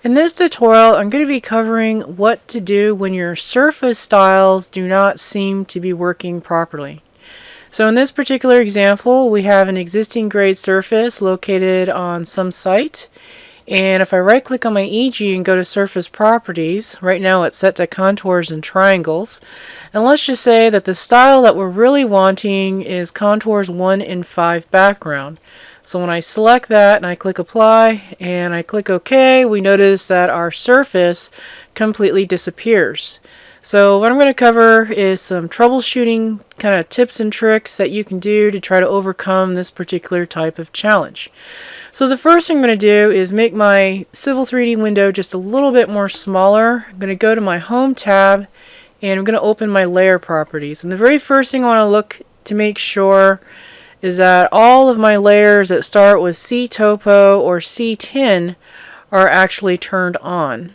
In this tutorial, I'm going to be covering what to do when your surface styles do not seem to be working properly. So in this particular example, we have an existing grade surface located on some site. And if I right click on my EG and go to surface properties, right now it's set to contours and triangles. And let's just say that the style that we're really wanting is contours 1 in 5 background. So when I select that and I click apply and I click OK, we notice that our surface completely disappears. So what I'm going to cover is some troubleshooting kind of tips and tricks that you can do to try to overcome this particular type of challenge. So the first thing I'm going to do is make my Civil 3D window just a little bit more smaller. I'm going to go to my Home tab and I'm going to open my layer properties. And the very first thing I want to look to make sure is that all of my layers that start with C-Topo or C10 are actually turned on.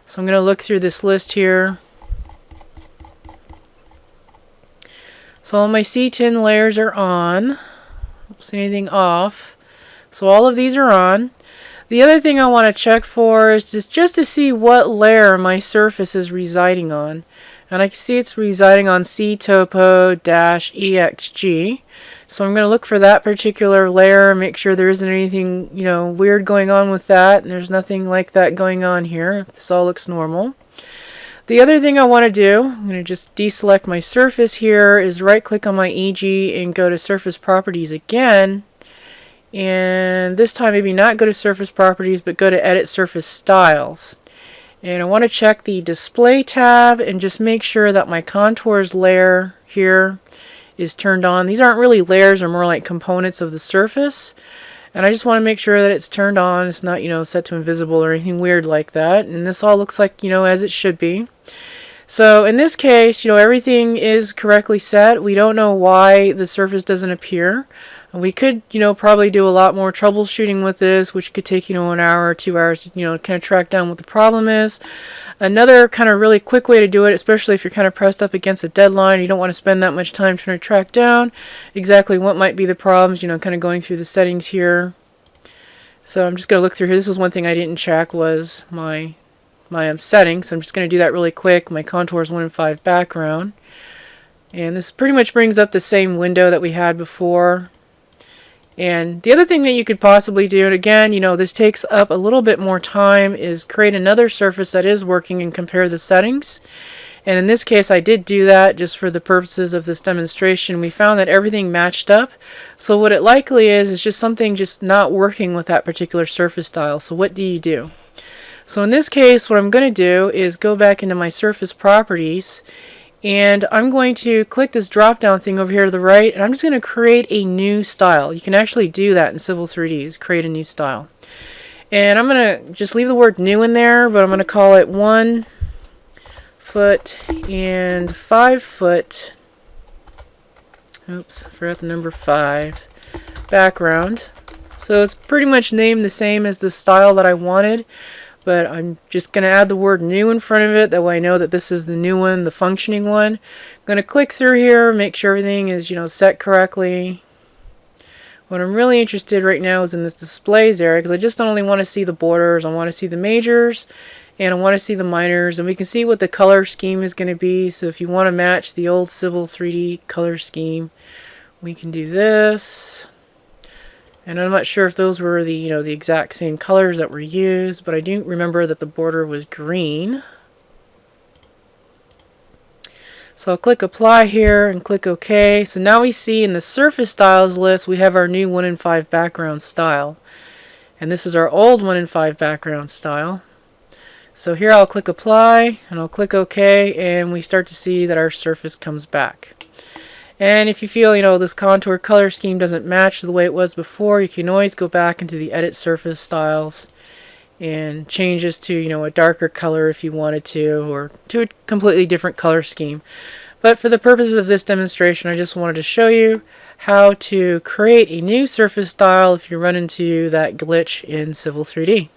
So I'm going to look through this list here. So all my C10 layers are on. Don't see anything off. So all of these are on. The other thing I want to check for is just to see what layer my surface is residing on. And I can see it's residing on C-Topo-EXG. So I'm going to look for that particular layer, make sure there isn't anything, weird going on with that. And there's nothing like that going on here. This all looks normal. The other thing I want to do, I'm going to just deselect my surface here, is right click on my EG and go to surface properties again. And this time maybe not go to surface properties, but go to edit surface styles. And I want to check the display tab and just make sure that my contours layer here is turned on. These aren't really layers, they're more like components of the surface. And I just want to make sure that it's turned on. It's not, set to invisible or anything weird like that. And this all looks like, as it should be. So in this case, everything is correctly set. We don't know why the surface doesn't appear. We could, probably do a lot more troubleshooting with this, which could take, an hour or 2 hours to, kind of track down what the problem is. Another kind of really quick way to do it, especially if you're kind of pressed up against a deadline, you don't want to spend that much time trying to track down exactly what might be the problems, kind of going through the settings here. So I'm just going to look through here. This is one thing I didn't check was my settings. So I'm just going to do that really quick. My contours 1 in 5 background. And this pretty much brings up the same window that we had before. And the other thing that you could possibly do, and again, this takes up a little bit more time, is create another surface that is working and compare the settings. And in this case, I did do that just for the purposes of this demonstration. We found that everything matched up. So what it likely is just something just not working with that particular surface style. So what do you do? So in this case, what I'm going to do is go back into my surface properties. And I'm going to click this drop down thing over here to the right, and I'm just going to create a new style. You can actually do that in Civil 3D, is create a new style. And I'm going to just leave the word new in there, but I'm going to call it 1 foot and 5 foot. Oops, I forgot the number 5. Background. So it's pretty much named the same as the style that I wanted. But I'm just going to add the word new in front of it. That way I know that this is the new one, the functioning one. I'm going to click through here, make sure everything is, set correctly. What I'm really interested right now is in this displays area, because I just don't only want to see the borders. I want to see the majors, and I want to see the minors. And we can see what the color scheme is going to be. So if you want to match the old Civil 3D color scheme, we can do this. And I'm not sure if those were the, the exact same colors that were used, but I do remember that the border was green. So I'll click apply here and click OK. So now we see in the surface styles list, we have our new 1 in 5 background style. And this is our old 1 in 5 background style. So here I'll click apply and I'll click OK, and we start to see that our surface comes back. And if you feel, this contour color scheme doesn't match the way it was before, you can always go back into the edit surface styles and change this to, a darker color if you wanted to, or to a completely different color scheme. But for the purposes of this demonstration, I just wanted to show you how to create a new surface style if you run into that glitch in Civil 3D.